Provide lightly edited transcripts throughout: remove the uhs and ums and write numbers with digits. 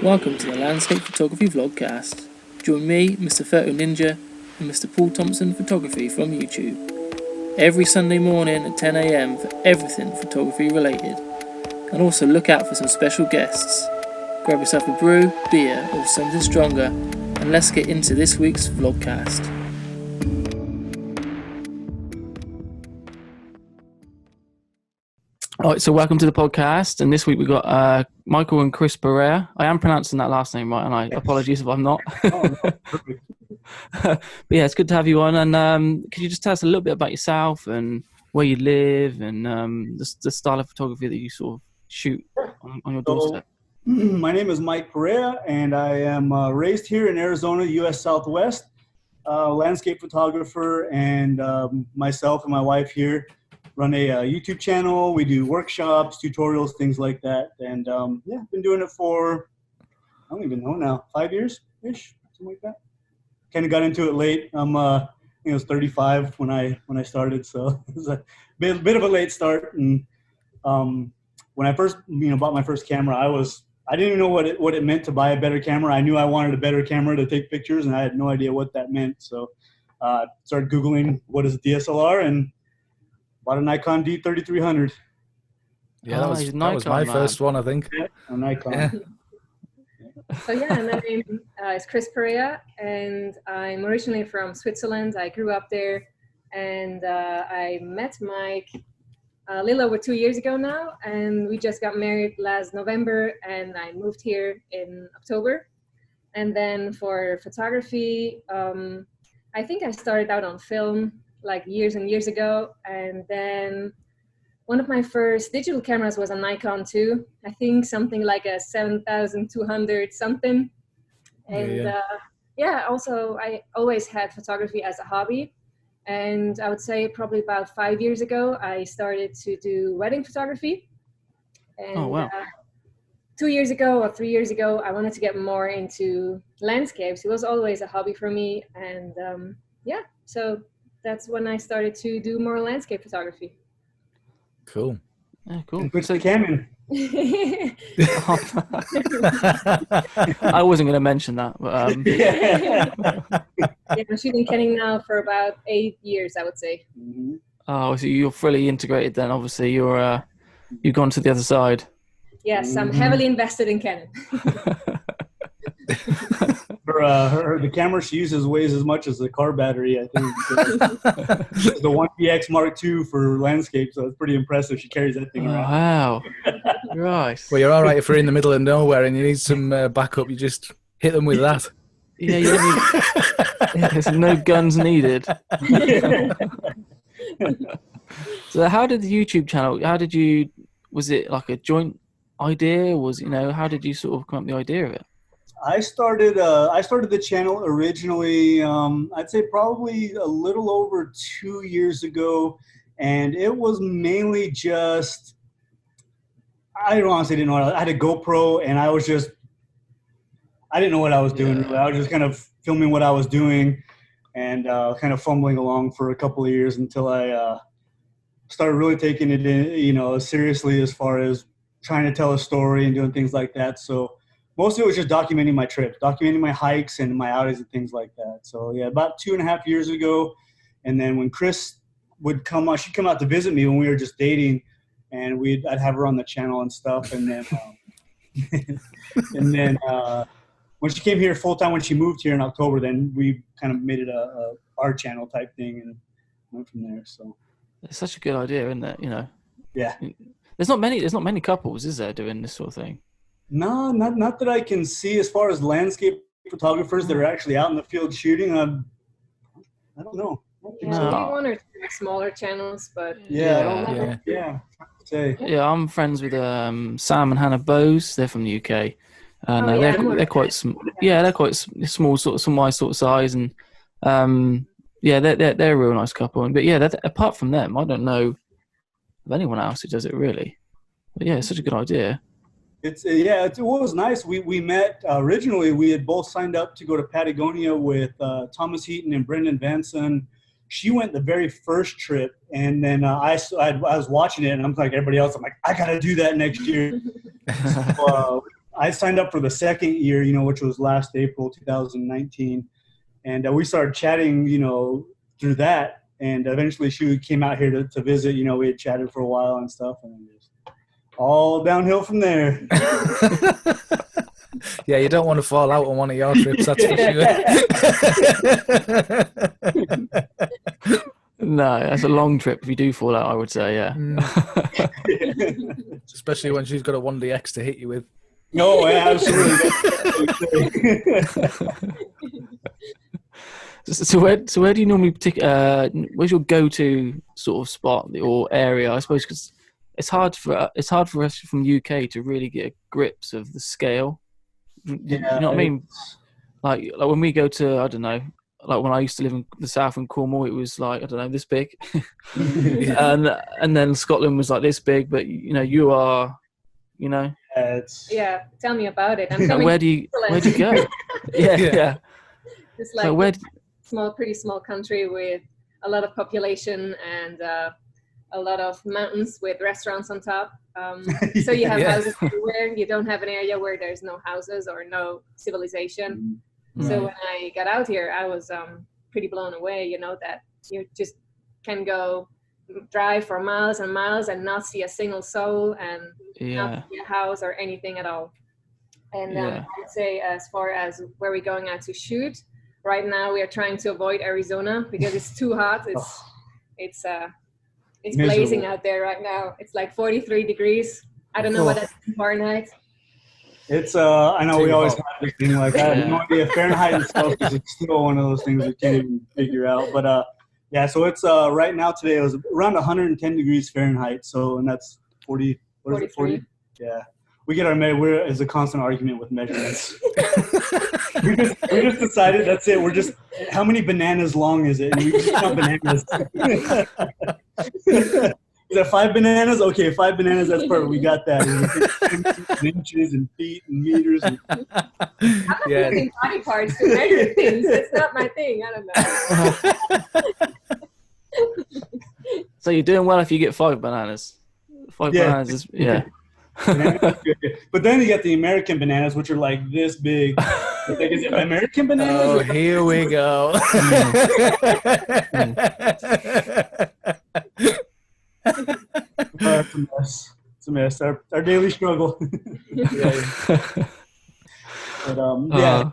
Welcome to the Landscape Photography Vlogcast. Join me, Mr. Photo Ninja, and Mr. Paul Thompson Photography from YouTube. Every Sunday morning at 10 AM for everything photography related. And also look out for some special guests. Grab yourself a brew, beer, or something stronger, and let's get into this week's Vlogcast. All right, so welcome to the podcast, and this week we've got Michael and Chris Perea. I am pronouncing that last name right, and I apologies if I'm not. Oh, no, perfect. But yeah, it's good to have you on, and could you just tell us a little bit about yourself and where you live and the style of photography that you sort of shoot on your doorstep? My name is Mike Perea, and I am raised here in Arizona, U.S. Southwest, landscape photographer, and myself and my wife here run a YouTube channel. We do workshops, tutorials, things like that. And yeah, been doing it for, I don't even know now, 5 years-ish, something like that. Kind of got into it late. I was 35 when I started, so it was a bit of a late start. And when I first bought my first camera, I didn't even know what it meant to buy a better camera. I knew I wanted a better camera to take pictures, and I had no idea what that meant. So started Googling what is a DSLR and bought a Nikon D3300. Yeah, that was my first one, I think. Yeah, a Nikon. Yeah. So yeah, and my name is Chris Perea, and I'm originally from Switzerland. I grew up there, and I met Mike a little over 2 years ago now, and we just got married last November, and I moved here in October. And then for photography, I think I started out on film like years and years ago, and then one of my first digital cameras was a Nikon too. I think something like a 7200 something. And also I always had photography as a hobby. And I would say probably about 5 years ago, I started to do wedding photography. And 2 years ago or 3 years ago, I wanted to get more into landscapes. It was always a hobby for me. And so that's when I started to do more landscape photography. Cool. Yeah, cool. And put the cam in. I wasn't going to mention that, but Yeah, I'm shooting Canon now for about 8 years, I would say. Mm-hmm. oh, so you're fully integrated then. Obviously, you've gone to the other side. Yes, I'm heavily invested in Canon. The camera she uses weighs as much as the car battery, I think. It's the 1DX Mark II for landscape, so it's pretty impressive. She carries that thing around. Wow. Right. Well, you're all right if you're in the middle of nowhere and you need some backup. You just hit them with that. Yeah, you don't need, there's no guns needed. So how did the YouTube channel, was it like a joint idea? How did you sort of come up with the idea of it? I started the channel originally, I'd say probably a little over 2 years ago, and it was mainly just, I honestly didn't know. I had a GoPro, and I didn't know what I was doing. Really. I was just kind of filming what I was doing, and kind of fumbling along for a couple of years until I started really taking it in, seriously as far as trying to tell a story and doing things like that. So mostly it was just documenting my trips, documenting my hikes and my outings and things like that. So yeah, about 2.5 years ago. And then when Chris would come out, she'd come out to visit me when we were just dating, and I'd have her on the channel and stuff. And then, when she came here full time, when she moved here in October, then we kind of made it a our channel type thing and went from there. So It's such a good idea, isn't it? yeah. There's not many couples, is there, doing this sort of thing? No, not that I can see as far as landscape photographers that are actually out in the field shooting. I don't know. Yeah, maybe one or two smaller channels, but Yeah. Yeah, I'm friends with Sam and Hannah Bowes. They're from the UK, and they're quite they're quite small, sort of my sort of size, and they're a real nice couple. But yeah, apart from them, I don't know of anyone else who does it really. But yeah, it's such a good idea. It was nice. We met originally. We had both signed up to go to Patagonia with Thomas Heaton and Brendan Vanson. She went the very first trip, and then I was watching it, and I'm like everybody else. I'm like, I gotta do that next year. So, I signed up for the second year, which was last April 2019. And we started chatting, through that. And eventually she came out here to visit. We had chatted for a while and stuff. And just all downhill from there. Yeah, you don't want to fall out on one of your trips, that's for sure. No, that's a long trip if you do fall out, I would say, yeah. Especially when she's got a 1DX to hit you with. No, absolutely. So where do you normally where's your go-to sort of spot or area? I suppose because it's hard for us from UK to really get grips of the scale. You know what I mean? Like when we go to, I don't know, like when I used to live in the south in Cornwall, it was like, I don't know, this big, and then Scotland was like this big. But you are, Yeah, tell me about it. I'm coming. where do you go? yeah. It's like pretty small country with a lot of population and a lot of mountains with restaurants on top. So you have houses everywhere. You don't have an area where there's no houses or no civilization. Right. So when I got out here, I was pretty blown away, that you just can go drive for miles and miles and not see a single soul and not see a house or anything at all. And I would say as far as where we're going out to shoot, right now we are trying to avoid Arizona because it's too hot. It's blazing out there right now. It's like 43 degrees. I don't know what that's in Fahrenheit. It's I know we always have this thing like that. I have no idea. Fahrenheit and Celsius is still one of those things we can't even figure out. But so it's right now today it was around 110 degrees Fahrenheit. So and that's 40. What is it? 40? Yeah. We get our it's a constant argument with measurements. we just decided that's it. We're just how many bananas long is it? And we just count bananas. Is that 5 bananas? Okay, 5 bananas. That's perfect. We got that. And inches and feet and meters. I'm not using body parts to measure things. It's not my thing. I don't know. So you're doing well if you get 5 bananas. 5 bananas is But then you get the American bananas, which are like this big. Like, is it American bananas? Oh, here we go. It's a mess. It's a mess. Our daily struggle. But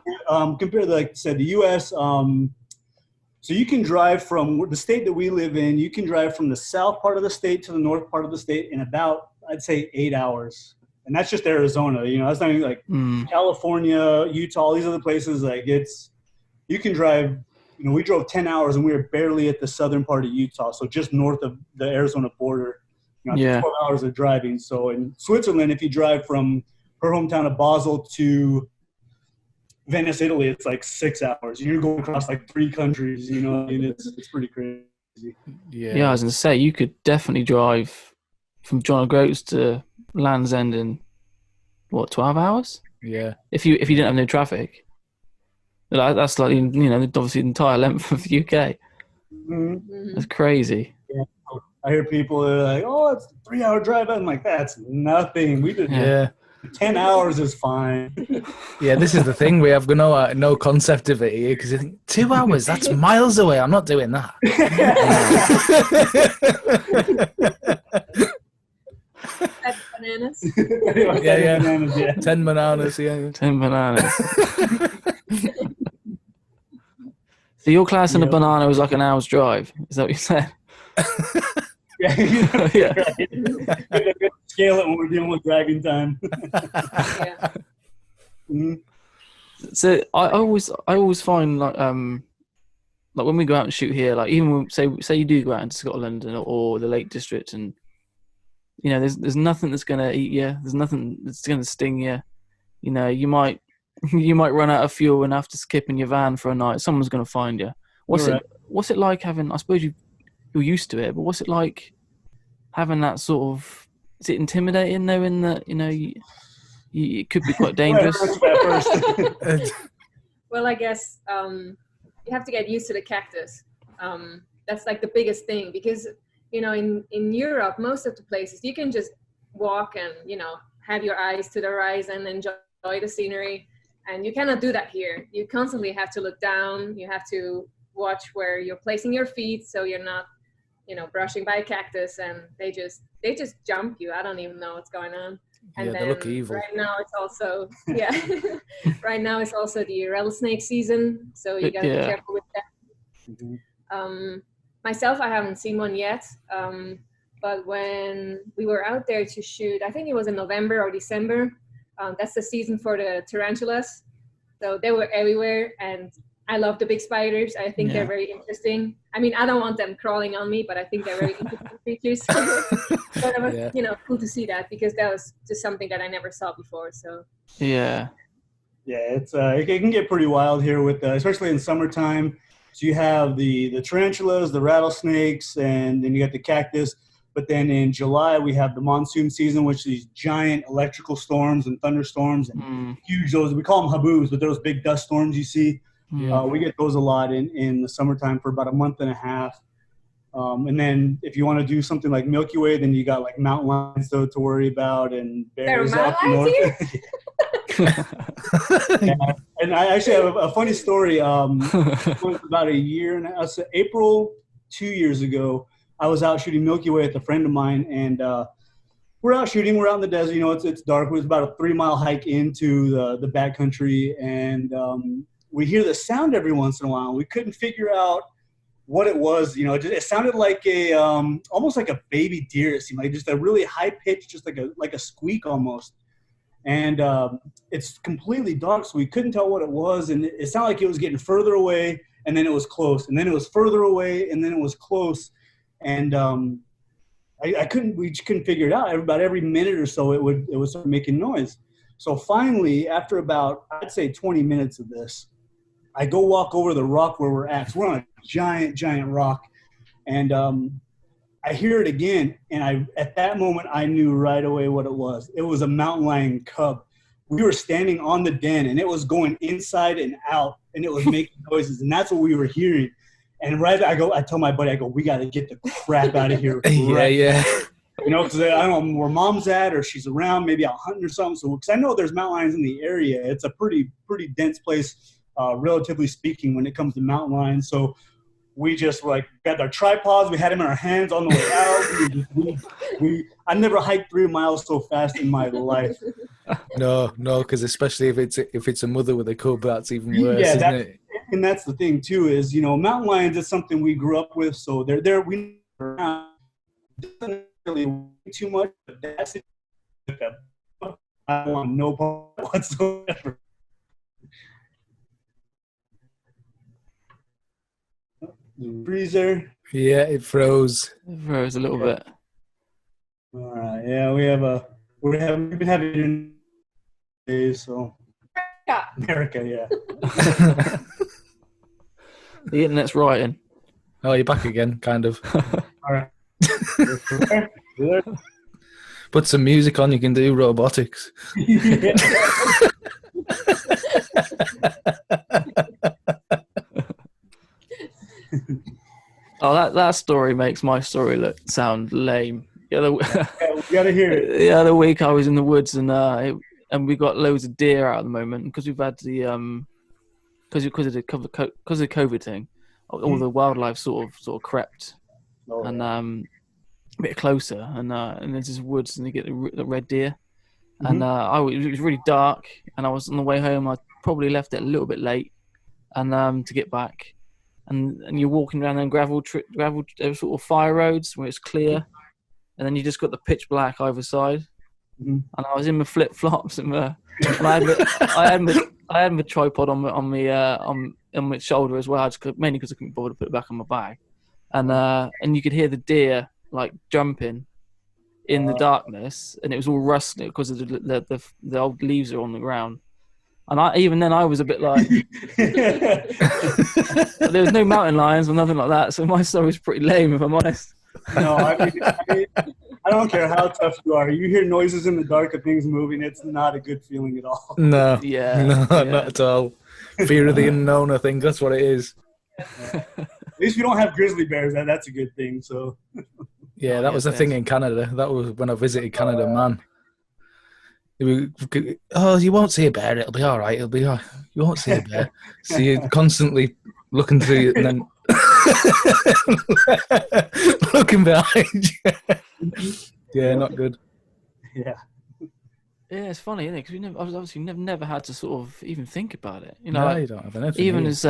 compared to, like I said, the U.S., so you can drive from the state that we live in, you can drive from the south part of the state to the north part of the state in about, I'd say, 8 hours. And that's just Arizona, that's not even like California, Utah, all these other places. Like you can drive, we drove 10 hours and we were barely at the southern part of Utah. So just north of the Arizona border, 12 hours of driving. So in Switzerland, if you drive from her hometown of Basel to Venice, Italy, it's like 6 hours. You're going across like 3 countries, it's pretty crazy. Yeah, I was going to say, you could definitely drive from John O'Groats to Land's End in, 12 hours? Yeah. If you didn't have no traffic. That's like, obviously the entire length of the UK. Mm-hmm. That's crazy. Yeah. I hear people are like, oh, it's a 3-hour drive. I'm like, that's nothing. We did 10 hours is fine. Yeah, this is the thing. We have no concept of it here because you think 2 hours, that's miles away. I'm not doing that. 10 bananas. Yeah. Bananas, yeah. 10 bananas, yeah. 10 bananas. So your class in a banana was like an hour's drive. Is that what you said? Yeah. Right. Scale it when we're dealing with dragon time. Yeah. Mm-hmm. So I always find like when we go out and shoot here, like even when, say you do go out into Scotland or the Lake District, and there's nothing that's gonna eat you. There's nothing that's gonna sting you. You might run out of fuel and have to skip in your van for a night. Someone's gonna find you. What's it like having? I suppose you're used to it, but what's it like having that sort of? Is it intimidating knowing that it could be quite dangerous? Well, I guess you have to get used to the cactus. That's like the biggest thing because in Europe, most of the places you can just walk and have your eyes to the horizon and enjoy enjoy the scenery. And you cannot do that here. You constantly have to look down. You have to watch where you're placing your feet so you're not, brushing by a cactus and they just jump you. I don't even know what's going on. And They look evil. Right now it's also right now it's also the rattlesnake season, so you gotta be careful with that. Myself, I haven't seen one yet, but when we were out there to shoot, I think it was in November or December, that's the season for the tarantulas, so they were everywhere, and I love the big spiders. I think they're very interesting. I mean, I don't want them crawling on me, but I think they're very interesting creatures. But it was, cool to see that, because that was just something that I never saw before. So it's it can get pretty wild here with especially in summertime. So you have the tarantulas, the rattlesnakes, and then you got the cactus. But then in July we have the monsoon season, which is these giant electrical storms and thunderstorms and huge, those we call them haboos, but those big dust storms you see. We get those a lot in the summertime for about a month and a half. And then if you want to do something like Milky Way, then you got like mountain lions to worry about and bears up north. And I actually have a funny story. It was about April 2 years ago. I was out shooting Milky Way with a friend of mine, and we're out shooting. We're out in the desert. It's dark. It was about a 3-mile hike into the backcountry, and we hear the sound every once in a while. We couldn't figure out what it was. It sounded like almost like a baby deer. It seemed like just a really high pitch, just like a squeak almost. And it's completely dark, so we couldn't tell what it was. And it sounded like it was getting further away, and then it was close, and then it was further away, and then it was close. And we just couldn't figure it out. About every minute or so, it would start making noise. So finally, after about, I'd say 20 minutes of this, I go walk over the rock where we're at. So we're on a giant, giant rock. And I hear it again. And at that moment, I knew right away what it was. It was a mountain lion cub. We were standing on the den, and it was going inside and out, and it was making noises. And that's what we were hearing. And I tell my buddy, we got to get the crap out of here. Because I don't know where mom's at, or she's around, maybe out hunting or something. So, because I know there's mountain lions in the area. It's a pretty dense place, relatively speaking, when it comes to mountain lions. So we just got our tripods. We had them in our hands on the way out. I never hiked 3 miles so fast in my life. No, because especially if it's a mother with a cub, that's even worse, isn't it? And that's the thing too, is mountain lions is something we grew up with, so they're there. We doesn't really too much, but that's it. I want no part whatsoever. Freezer. Yeah, it froze. It froze a little bit. All right. Yeah, we've been having days, so America, yeah. The internet's writing. Oh, you're back again, kind of. All right. Put some music on, you can do robotics. Oh, that story makes my story sound lame. We gotta hear it. The other week I was in the woods, and we got loads of deer out at the moment because we've had the because of the COVID thing, all the wildlife sort of crept and a bit closer, and there's just woods, and you get the red deer, and it was really dark, and I was on the way home. I probably left it a little bit late, and to get back, and you're walking around on gravel sort of fire roads where it's clear, and then you just got the pitch black either side. And I was in my flip flops, and I had my tripod on my shoulder as well, mainly because I couldn't bother to put it back on my bag, and you could hear the deer jumping in the darkness, and it was all rustling because of the old leaves are on the ground. And I was a bit like, there was no mountain lions or nothing like that, so my story's pretty lame, if I'm honest. No, I don't care how tough you are. You hear noises in the dark of things moving, it's not a good feeling at all. No, not at all. Fear of the unknown, I think that's what it is. At least we don't have grizzly bears. That's a good thing. So. Yeah, that was the thing in Canada. That was when I visited Canada, man. Oh, you won't see a bear. It'll be all right. It'll be all right. You won't see a bear. So you're constantly looking through it and then looking behind you. Yeah, not good. Yeah. Yeah, it's funny, isn't it? Because I've obviously never had to sort of even think about it. You know, No, like, you don't have anything. even as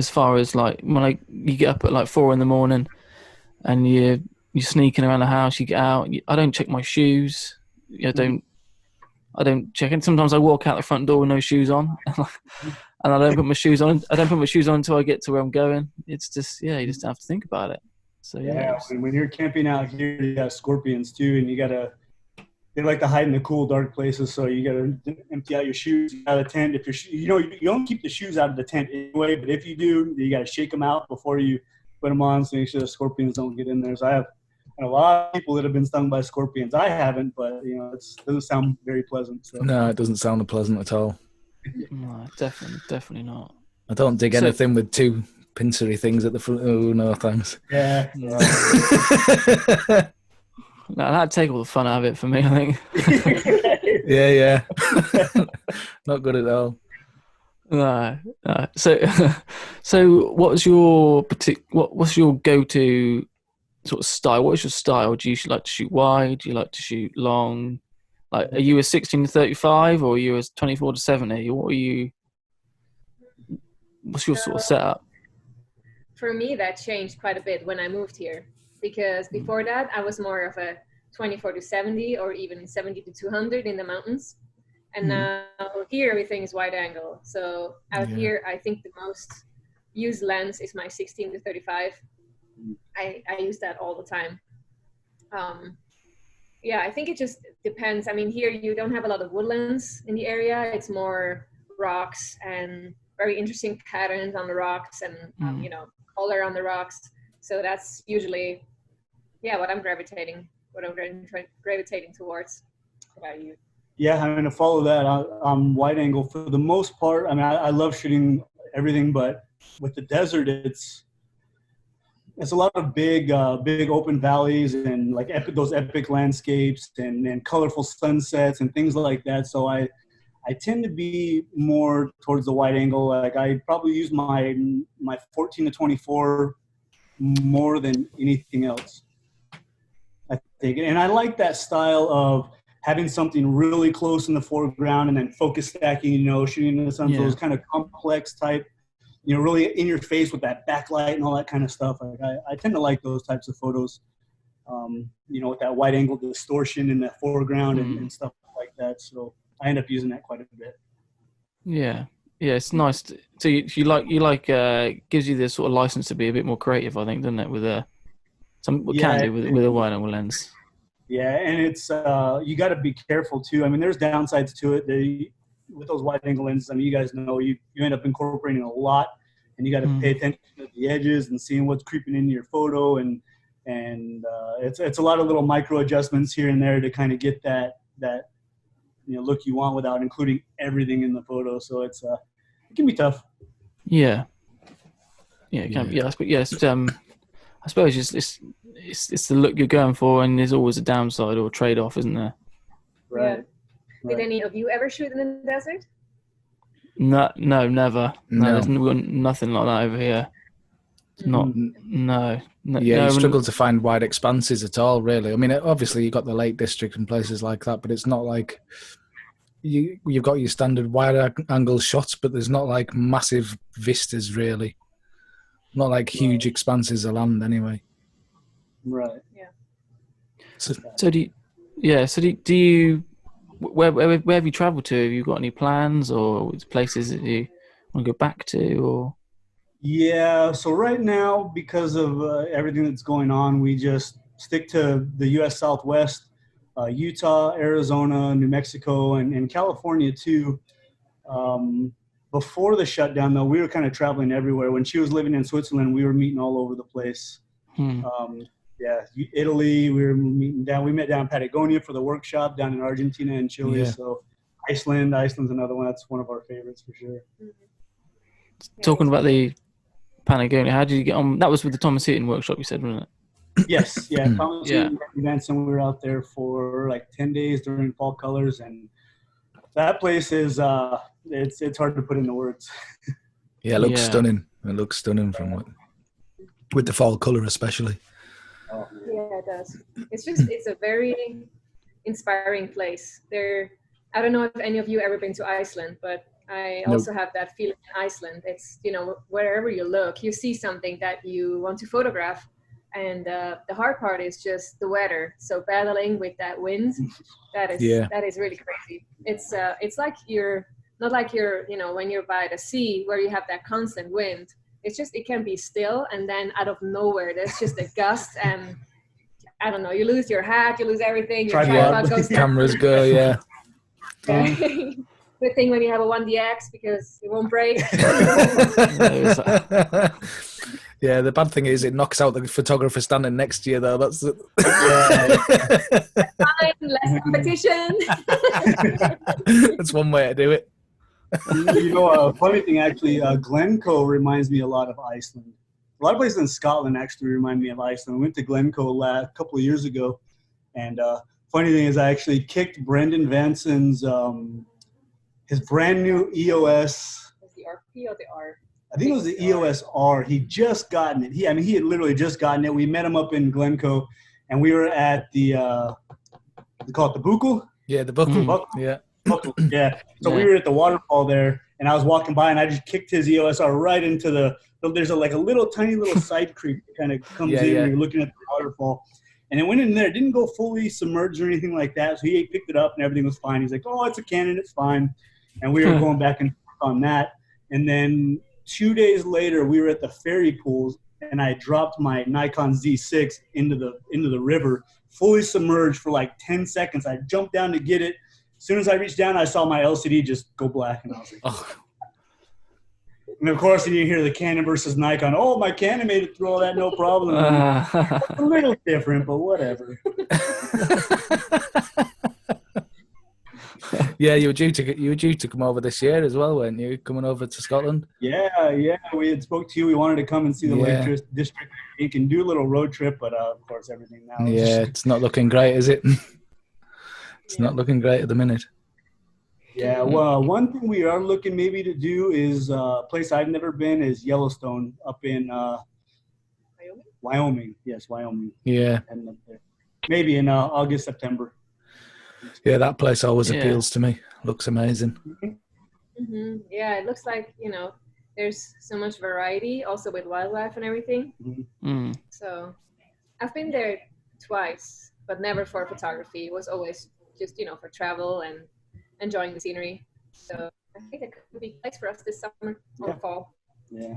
far as like when you get up at like 4 a.m. and you're sneaking around the house, you get out. I don't check my shoes. I don't check it. Sometimes I walk out the front door with no shoes on, and I don't put my shoes on. I don't put my shoes on until I get to where I'm going. It's just you just have to think about it. So Yeah, when you're camping out here, you got scorpions too, and they like to hide in the cool, dark places. So you gotta empty out your shoes out of the tent. If you don't keep the shoes out of the tent anyway, but if you do, you gotta shake them out before you put them on, so make sure the scorpions don't get in there. So I have a lot of people that have been stung by scorpions. I haven't, but it doesn't sound very pleasant. So. No, it doesn't sound pleasant at all. No, definitely not. I don't dig anything with two pincery things at the front. Oh no, thanks. Yeah. No, that'd take all the fun out of it for me, I think. Yeah. Not good at all. No. So what's your go-to sort of style? What is your style? Do you like to shoot wide? Do you like to shoot long? Like, are you a 16-35 or are you a 24-70? What's your sort of setup? For me, that changed quite a bit when I moved here, because before that I was more of a 24-70 or even 70-200 in the mountains. And now here everything is wide angle. So out here, I think the most used lens is my 16-35. I use that all the time. I think it just depends. I mean, here you don't have a lot of woodlands in the area. It's more rocks and very interesting patterns on the rocks and, color on the rocks. So that's usually, what I'm gravitating towards. What about you? Yeah, I mean, to follow that, I'm wide angle for the most part. I mean, I love shooting everything, but with the desert, it's a lot of big open valleys and like those epic landscapes and colorful sunsets and things like that. So I tend to be more towards the wide angle. Like I probably use my 14-24 more than anything else, I think. And I like that style of having something really close in the foreground and then focus stacking, shooting in the sun, those kind of complex type, really in your face with that backlight and all that kind of stuff. Like I tend to like those types of photos, with that wide angle distortion in the foreground and stuff like that. So I end up using that quite a bit. Yeah, it's nice. So you like gives you this sort of license to be a bit more creative, I think, doesn't it? With with a wide angle lens. Yeah, and it's you got to be careful too. I mean, there's downsides to it. With those wide angle lenses, I mean, you guys know you end up incorporating a lot, and you got to pay attention to the edges and seeing what's creeping into your photo, and it's a lot of little micro adjustments here and there to kind of get that look you want without including everything in the photo. So it can be tough. Yeah. It can be. Yeah, I suppose it's the look you're going for, and there's always a downside or a trade-off, isn't there? Right. Yeah. Did any of you ever shoot in the desert? No, never. No. We've got nothing like that over here. No. Yeah, you struggle to find wide expanses at all, really. I mean, obviously you've got the Lake District and places like that, but it's not like you've got your standard wide angle shots, but there's not like massive vistas, really. Not like huge expanses of land, anyway. Right. Yeah. So do you? Where have you travelled to? Have you got any plans or places that you want to go back to? Or yeah, so right now, because of everything that's going on, we just stick to the U.S. Southwest, Utah, Arizona, New Mexico, and California too. Before the shutdown, though, we were kind of traveling everywhere. When she was living in Switzerland, we were meeting all over the place. Italy, we were meeting down. We met down in Patagonia for the workshop, down in Argentina and Chile. Yeah. So Iceland's another one. That's one of our favorites for sure. Talking about the Patagonia, how did you get on? That was with the Thomas Heaton workshop, you said, wasn't it? Yes, yeah. Thomas Heaton events, and we were out there for like 10 days during fall colors, and That place is it's hard to put into words. Yeah, it looks Yeah. stunning. It looks stunning from what, with the fall color especially. Oh, Yeah, it does. It's a very inspiring place. I don't know if any of you ever been to Iceland, but I Nope. also have that feeling in Iceland. It's, wherever you look, you see something that you want to photograph. And the hard part is just the weather. So battling with that wind, that is really crazy. It's like you're not like you're, when you're by the sea where you have that constant wind. It's just, it can be still, and then out of nowhere there's just a gust, and I don't know, you lose your hat, you lose everything, your tripod goes down. Cameras go, yeah. Good thing when you have a 1DX because it won't break. Yeah, the bad thing is it knocks out the photographer standing next to you, though. That's the... Fine, less competition. That's one way to do it. A funny thing, actually, Glencoe reminds me a lot of Iceland. A lot of places in Scotland actually remind me of Iceland. We went to Glencoe a couple of years ago, and funny thing is I actually kicked Brendan Vanson's his brand new EOS. Was the RP or the R? I think it was the EOS R. He just gotten it. He had literally just gotten it. We met him up in Glencoe, and we were at the they call it the Buckle. Yeah, the Buckle. Buckle. Yeah. Buckle. Yeah. So we were at the waterfall there, and I was walking by, and I just kicked his EOS R right into there's a little tiny little side creek that kind of comes in when you're looking at the waterfall. And it went in there. It didn't go fully submerged or anything like that. So he picked it up, and everything was fine. He's like, "Oh, it's a Canon. It's fine." And we were going back and forth on that. And then 2 days later, we were at the ferry pools, and I dropped my Nikon Z6 into the river, fully submerged for like 10 seconds. I jumped down to get it. As soon as I reached down, I saw my LCD just go black, and I was like, "Oh." And of course, you hear the Canon versus Nikon. Oh, my Canon made it through all that, no problem. It's a little different, but whatever. Yeah, you were due to come over this year as well, weren't you? Coming over to Scotland. Yeah. We had spoke to you. We wanted to come and see the Lake District. You can do a little road trip, but of course, everything now. Yeah, it's not looking great, is it? It's not looking great at the minute. Yeah, well, one thing we are looking maybe to do is a place I've never been is Yellowstone up in Wyoming. Yes, Wyoming. Yeah. And maybe in August, September. Yeah, that place always appeals to me. Looks amazing. Mm-hmm. Yeah, it looks like, there's so much variety also with wildlife and everything. Mm. So I've been there twice, but never for photography. It was always just, for travel and enjoying the scenery. So I think it could be a place for us this summer or fall. Yeah.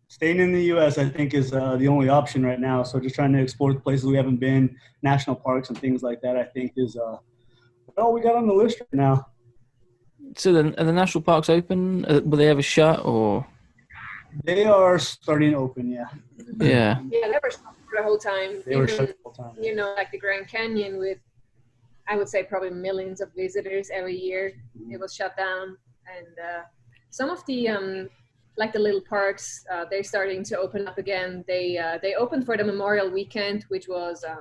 Staying in the U.S., I think, is the only option right now. So just trying to explore the places we haven't been, national parks and things like that, I think is all we got on the list right now. So are the national parks open? Will they ever shut or? They are starting to open, yeah. Yeah. Yeah, they were shut for the whole time. They were shut the whole time. Like the Grand Canyon with, I would say, probably millions of visitors every year. It was shut down. And some of the, like the little parks, they're starting to open up again. They opened for the Memorial Weekend, which was 1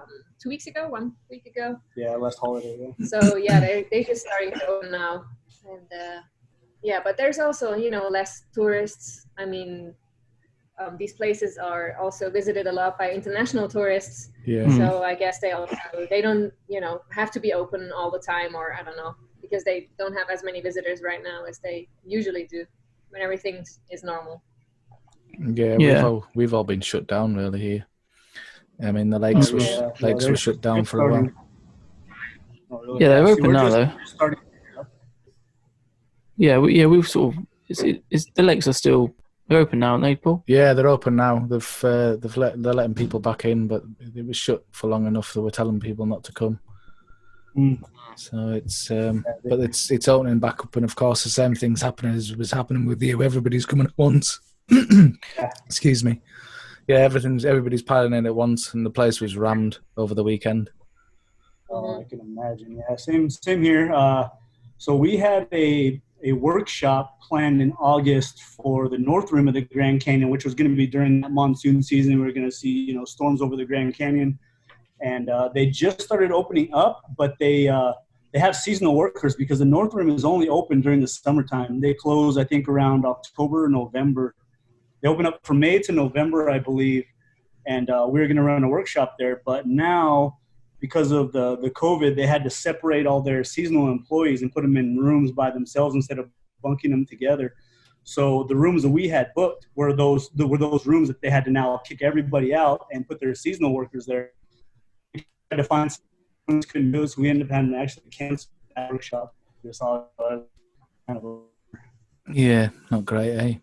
week ago. Yeah, last holiday, yeah. So, yeah, they're just starting to open now. And, but there's also, less tourists. I mean, these places are also visited a lot by international tourists. Yeah. So I guess they don't, have to be open all the time, or I don't know, because they don't have as many visitors right now as they usually do when everything is normal. Yeah, we've all been shut down really here. I mean, the lakes were shut down for a while. Oh, really? Yeah, they're open now though. We've sort of. The lakes are still. They're open now, aren't they, Paul? Yeah, they're open now. They're letting people back in, but it was shut for long enough. They were telling people not to come. So it's but it's opening back up, and of course the same thing's happening as was happening with you. Everybody's coming at once. Excuse me. Yeah, everybody's piling in at once, and the place was rammed over the weekend. Oh, I can imagine. Yeah, same here. So we had a workshop planned in August for the north rim of the Grand Canyon, which was going to be during that monsoon season. We were going to see, storms over the Grand Canyon, and they just started opening up, but they they have seasonal workers because the North Rim is only open during the summertime. They close, I think, around October, November. They open up from May to November, I believe. And we were going to run a workshop there. But now, because of the COVID, they had to separate all their seasonal employees and put them in rooms by themselves instead of bunking them together. So the rooms that we had booked were those rooms that they had to now kick everybody out and put their seasonal workers there. We tried to find someone who couldn't do it, so we ended up having to actually cancel that workshop. Just all kind of Yeah, not great, eh?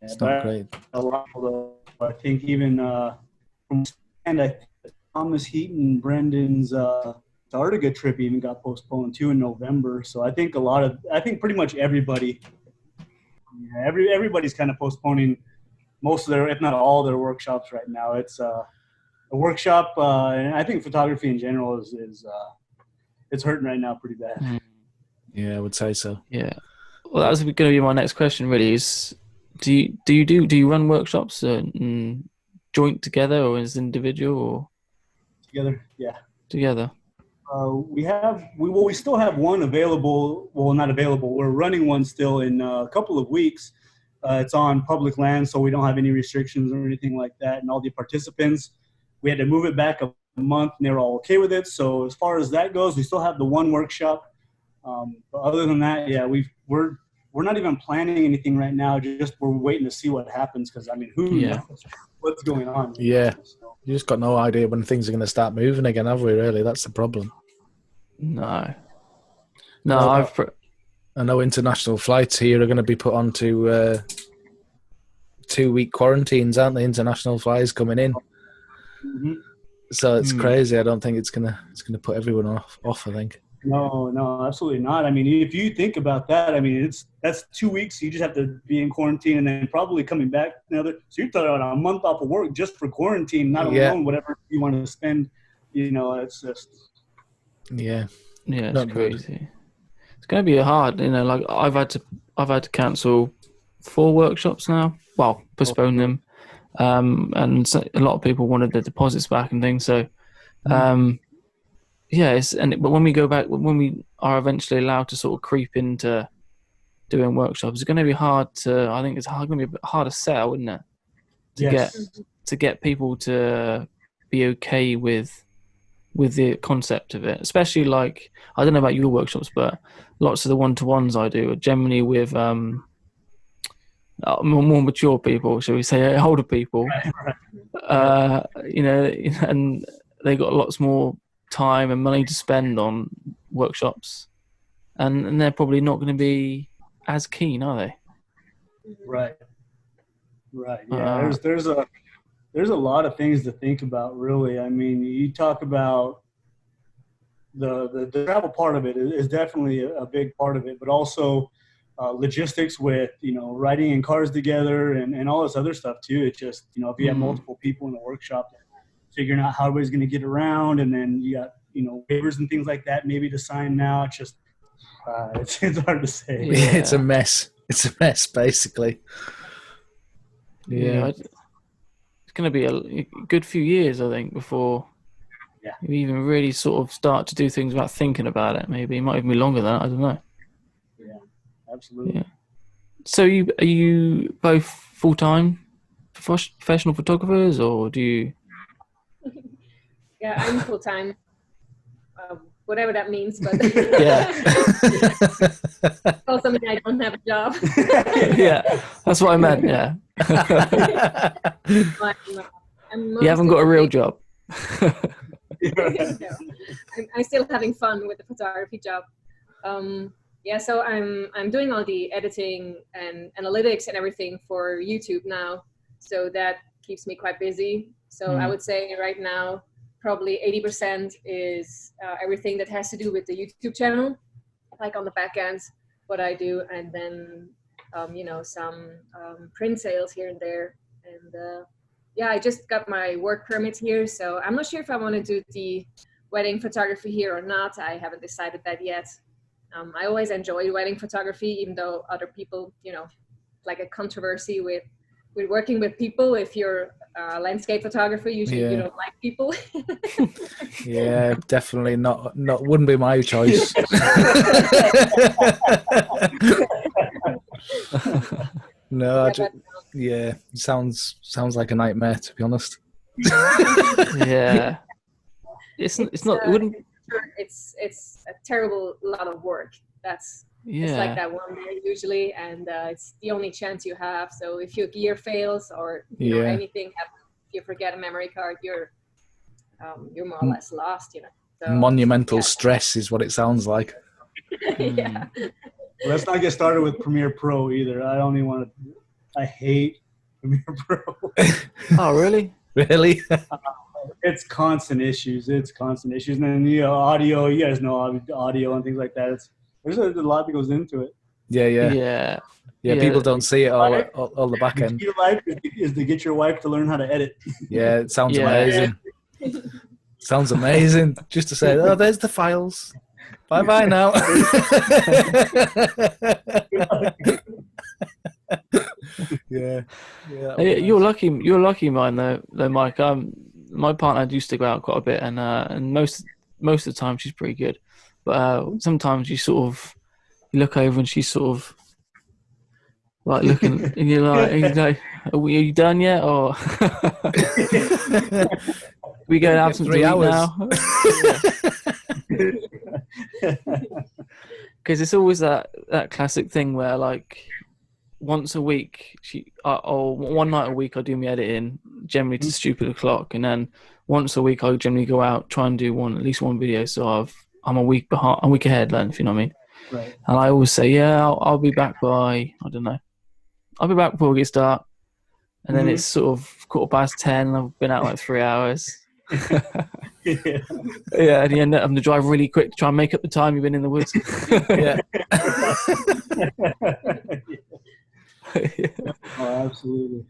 It's not great. A lot of I think even from and I think Thomas Heaton, Brendan's Antarctica trip even got postponed too in November. So I think pretty much everybody, everybody's kind of postponing most of their, if not all their workshops right now. It's a workshop, and I think photography in general is it's hurting right now pretty bad. Yeah, I would say so. Yeah. Well, that was going to be my next question. Really, is do you run workshops joint together or as individual or together? Yeah, together. We still have one available. Well, not available. We're running one still in a couple of weeks. It's on public land, so we don't have any restrictions or anything like that. And all the participants, we had to move it back a month, and they were all okay with it. So as far as that goes, we still have the one workshop. But other than that, yeah, we're not even planning anything right now. Just we're waiting to see what happens because, I mean, who knows what's going on? Yeah. You just got no idea when things are going to start moving again, have we, really? That's the problem. No, I know international flights here are going to be put onto 2-week quarantines, aren't they? International flights coming in. Mm-hmm. So it's crazy. I don't think it's gonna put everyone off, I think. No, absolutely not. I mean, if you think about that, I mean, that's 2 weeks. You just have to be in quarantine and then probably coming back another. So you're talking about a month off of work just for quarantine, not alone whatever you want to spend. You know, it's just. Yeah, it's crazy. It's going to be hard. You know, like I've had to cancel 4 workshops now. Well, postpone them. And so a lot of people wanted their deposits back and things. So, but when we go back, when we are eventually allowed to sort of creep into doing workshops, it's going to be hard to. I think it's going to be a bit hard to sell, isn't it? To get people to be okay with the concept of it, especially like I don't know about your workshops, but lots of the one-to-ones I do are generally with more mature people, shall we say, older people. You know, and they got lots more time and money to spend on workshops, and they're probably not going to be as keen, are they? Right. Yeah, there's a lot of things to think about, really. I mean, you talk about the travel part of it is definitely a big part of it, but also logistics with, you know, riding in cars together and all this other stuff too. It's just, you know, if you have multiple people in a workshop, figuring out how everybody's going to get around, and then you got, you know, waivers and things like that maybe to sign now. It's just it's hard to say. Yeah. It's a mess. It's a mess, basically. Yeah. It's going to be a good few years, I think, before you even really sort of start to do things without thinking about it. Maybe it might even be longer than that. I don't know. Yeah, absolutely. Yeah. So are you both full-time professional photographers, or do you? Yeah, I'm full-time. Whatever that means, but also mean I don't have a job. Yeah, that's what I meant. Yeah. You haven't got a real job. No, I'm still having fun with the photography job. So I'm doing all the editing and analytics and everything for YouTube now, so that keeps me quite busy. So I would say right now probably 80% is everything that has to do with the YouTube channel, like on the back end, what I do, and then some print sales here and there. And I just got my work permit here, so I'm not sure if I want to do the wedding photography here or not. I haven't decided that yet. I always enjoyed wedding photography, even though other people, like a controversy with with working with people. If you're a landscape photographer, usually you don't like people. Yeah, definitely not. Wouldn't be my choice. No, sounds like a nightmare, to be honest. Yeah, it's not. It wouldn't. It's a terrible lot of work. It's like that one day usually, and it's the only chance you have. So if your gear fails or you know anything happens, if you forget a memory card, you're more or less lost. You know. So, monumental stress is what it sounds like. Yeah. Well, let's not get started with Premiere Pro either. I don't even want to. I hate Premiere Pro. Oh, really? Really? It's constant issues. And then audio. You guys know audio and things like that. There's a lot that goes into it. Yeah. People don't see it all the back end. Your life is to get your wife to learn how to edit. Yeah, it sounds amazing. Sounds amazing. Just to say, oh, there's the files. Bye now. Yeah. You're lucky, mine though, Mike. My partner used to go out quite a bit, and most of the time she's pretty good, but sometimes you look over and she's sort of like looking, and you're like, are you done yet, or we go and have some 3 hours now? Because it's always that classic thing where like once a week or one night a week I do my editing, generally to stupid o'clock, and then once a week I generally go out, try and do at least one video, so I'm a week ahead then, if you know what I mean. Right. And I always say, I'll be back by, I don't know, I'll be back before we get started, and then it's sort of 10:15 and I've been out like 3 hours. Yeah, and you end up having to drive really quick to try and make up the time you've been in the woods. Yeah. Oh, absolutely.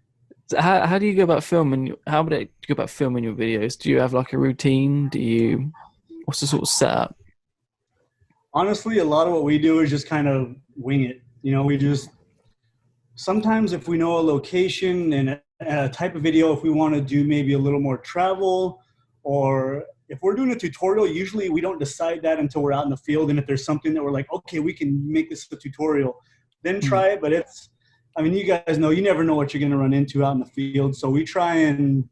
So how do you go about filming? How would you go about filming your videos? Do you have like a routine? What's the sort of setup? Honestly, a lot of what we do is just kind of wing it. You know, sometimes if we know a location and a type of video, if we want to do maybe a little more travel, or if we're doing a tutorial, usually we don't decide that until we're out in the field. And if there's something that we're like, okay, we can make this a tutorial, then try it. But you guys know, you never know what you're going to run into out in the field. So we try and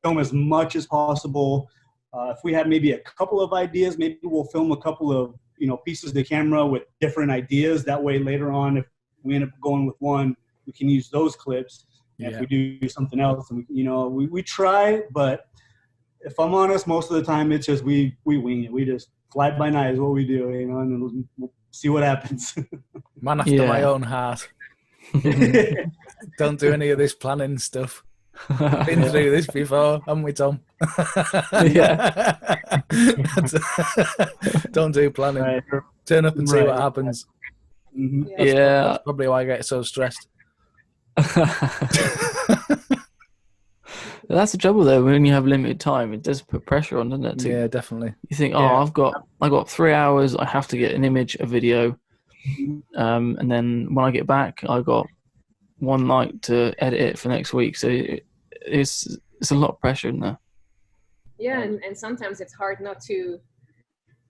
film as much as possible. If we have maybe a couple of ideas, maybe we'll film a couple of, pieces of the camera with different ideas. That way later on, if we end up going with one, we can use those clips. And if we do something else, and we try, but if I'm honest, most of the time it's just we wing it. We just fly by night is what we do, and then we'll see what happens. Man after my own heart. Don't do any of this planning stuff. Been through this before, haven't we, Tom? Yeah. Don't do planning. Right. Turn up and see what happens. Mm-hmm. That's probably why I get so stressed. That's the trouble though. When you have limited time, it does put pressure on, doesn't it? Yeah, definitely. You think, I've got 3 hours. I have to get an image, a video, and then when I get back, I got one night to edit it for next week. So it's a lot of pressure in there. Yeah, and sometimes it's hard not to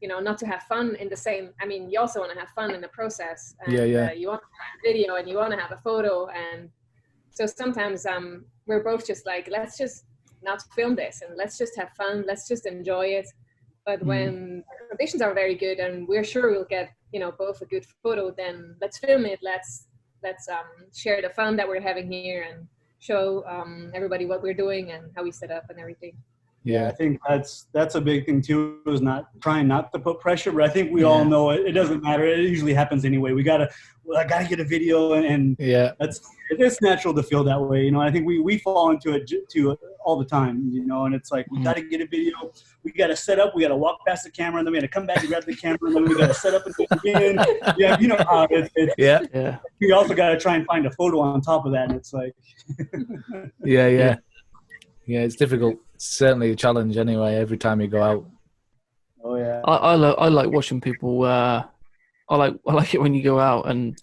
have fun in the same. I mean, you also want to have fun in the process. And, you want to have a video and you want to have a photo, and so sometimes we're both just like, let's just not film this and let's just have fun. Let's just enjoy it. But when the conditions are very good and we're sure we'll get, both a good photo, then let's film it. Let's share the fun that we're having here and show everybody what we're doing and how we set up and everything. Yeah, I think that's a big thing too, is trying not to put pressure. But I think we all know it doesn't matter. It usually happens anyway. I gotta get a video, and it's natural to feel that way. I think we fall into it all the time. And it's like we gotta get a video. We gotta set up. We gotta walk past the camera, and then we gotta come back and grab the camera, and then we gotta set up again. Yeah, you know how it is. Yeah. We also gotta try and find a photo on top of that, and it's like. Yeah, it's difficult. It's certainly a challenge anyway, every time you go out. Oh yeah. I like watching people. I like it when you go out and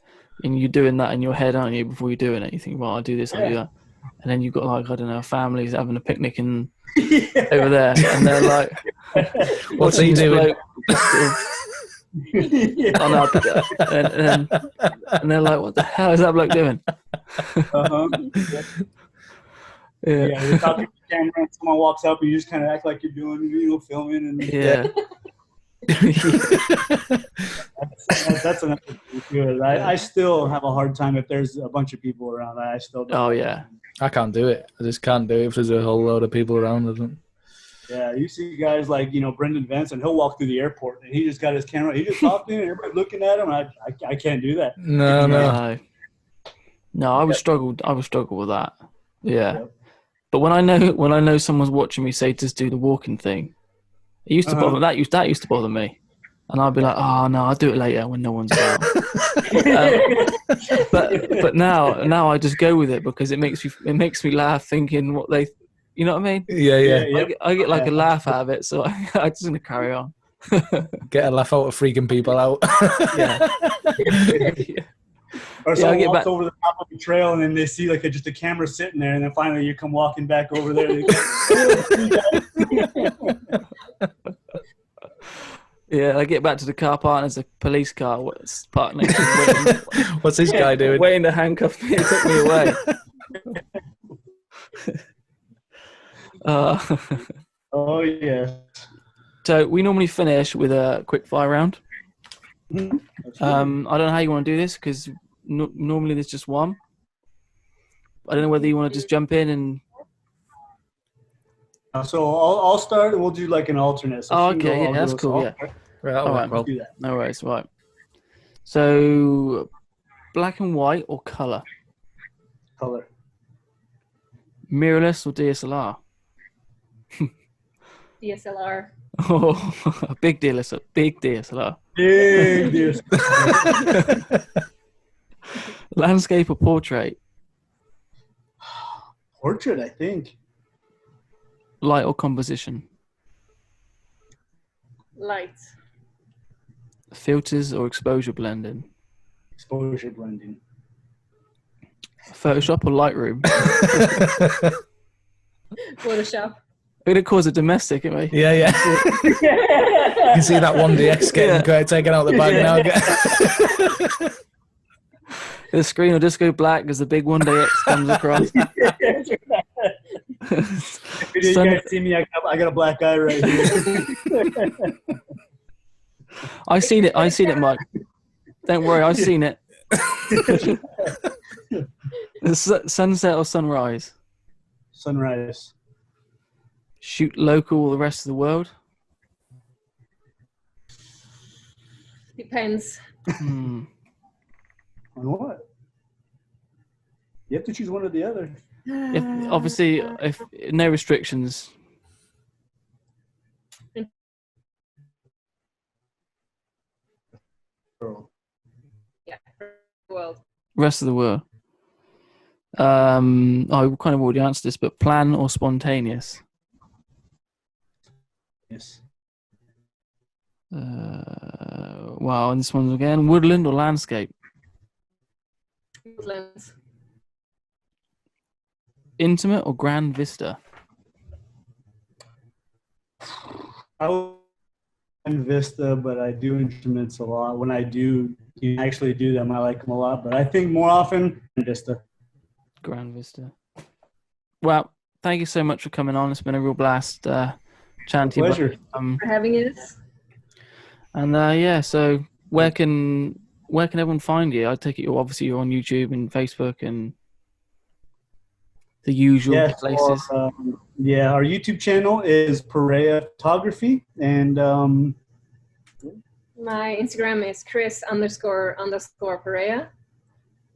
you're doing that in your head, aren't you? Before you're doing it, you think, well, I'll do this, I'll do that. and then you've got like, I don't know, families having a picnic in Yeah. over there, and they're like, What's he watching this doing? bloke sort of- Yeah. oh, no, and they're like, what the hell is that bloke doing? Uh-huh. Yeah, Yeah, you're talking to the camera and someone walks up and you just kind of act like you're doing, filming. And yeah. that's another thing too. I still have a hard time if there's a bunch of people around. I still don't. Oh yeah. I can't do it. I just can't do it if there's a whole load of people around. Doesn't. Yeah, you see guys like, Brendan Vance, and he'll walk through the airport and he just got his camera. He just talking and everybody looking at him. I can't do that. No. No, I would struggle. I would struggle with that. Yeah. Yep. But when I know someone's watching me, say, just do the walking thing, it used to bother that used to bother me, and I'd be like, oh no, I'll do it later when no one's around. But now I just go with it because it makes me laugh thinking what they, you know what I mean? Yeah. Yep. I get like a laugh out of it, so I just gonna carry on. Get a laugh out of freaking people out. Yeah. Or Yeah, I'll someone get walks back- over the top of the trail and then they see like just a camera sitting there, and then finally you come walking back over there. Yeah, I get back to the car park and there's a police car parked next to me, waiting, What's this guy doing? waiting to handcuff me and take me away. Oh yeah. So we normally finish with a quick fire round. Mhm. I don't know how you want to do this because normally there's just one. I don't know whether you want to just jump in and. So I'll start, and we'll do like an alternate. So Oh, she can okay, go, yeah, I'll that's go. cool, So yeah. Right, that'll All work right. well. I'll do that. No worries, right. So, black and white or color? Color. Mirrorless or DSLR? DSLR. Oh, a big DSLR. Big DSLR. Big deal. Landscape or portrait? Portrait, I think. Light or composition? Light. Filters or exposure blending? Exposure blending. Photoshop or Lightroom? Photoshop. We're gonna cause a domestic, aren't we? Yeah. You can see that 1DX getting taken out the bag now. The screen will just go black as the big 1DX comes across. If you guys see me, I got a black eye right here. I seen it, Mike. Don't worry, I've seen it. Sunset or sunrise? Sunrise. Shoot local or the rest of the world? Depends. Hmm. On what? You have to choose one or the other. Obviously, if no restrictions. Yeah. World. Rest of the world. I kind of already answered this, but plan or spontaneous? Yes. Wow, and this one's again, woodland or landscape? Woodlands. Intimate or grand vista? I would in Vista, but I do instruments a lot. When I do actually do them, I like them a lot. But I think more often Vista. Grand vista. Well, thank you so much for coming on. It's been a real blast chatting to you. Pleasure. For having us. And yeah, so where can everyone find you? I take it you're on YouTube and Facebook and the usual places. Our YouTube channel is Perea Photography, and My Instagram is Chris__Perea.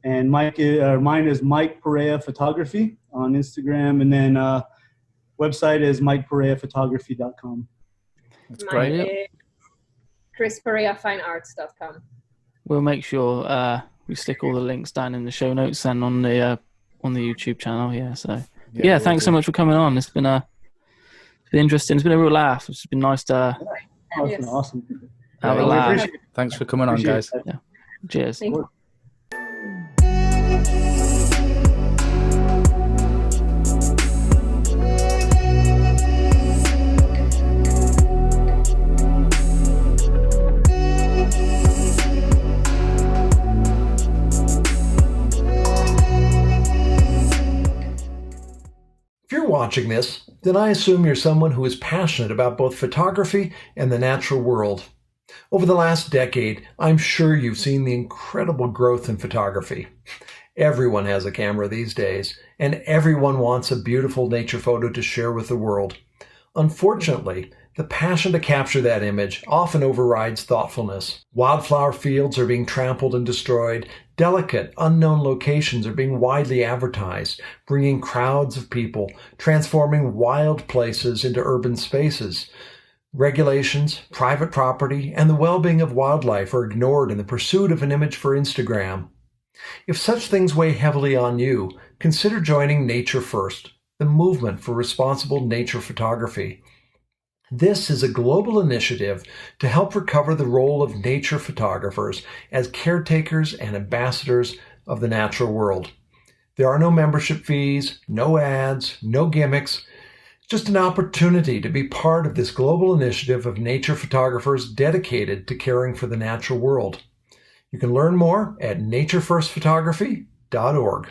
and mine is Mike Perea Photography on Instagram, and then website is MikePereaPhotography.com. That's Mine great. is ChrisPereaFineArts.com. We'll make sure we stick all the links down in the show notes and on the YouTube channel. Yeah. So yeah, thanks so much for coming on. It's been interesting. It's been a real laugh. It's been nice to Yes. Awesome. have a I laugh. appreciate it. Thanks for coming on, Appreciate guys. that. Cheers. Thank you. watching this, then I assume you're someone who is passionate about both photography and the natural world. Over the last decade, I'm sure you've seen the incredible growth in photography. Everyone has a camera these days, and everyone wants a beautiful nature photo to share with the world. Unfortunately, the passion to capture that image often overrides thoughtfulness. Wildflower fields are being trampled and destroyed. Delicate, unknown locations are being widely advertised, bringing crowds of people, transforming wild places into urban spaces. Regulations, private property, and the well-being of wildlife are ignored in the pursuit of an image for Instagram. If such things weigh heavily on you, consider joining Nature First, the movement for responsible nature photography. This is a global initiative to help recover the role of nature photographers as caretakers and ambassadors of the natural world. There are no membership fees, no ads, no gimmicks, just an opportunity to be part of this global initiative of nature photographers dedicated to caring for the natural world. You can learn more at naturefirstphotography.org.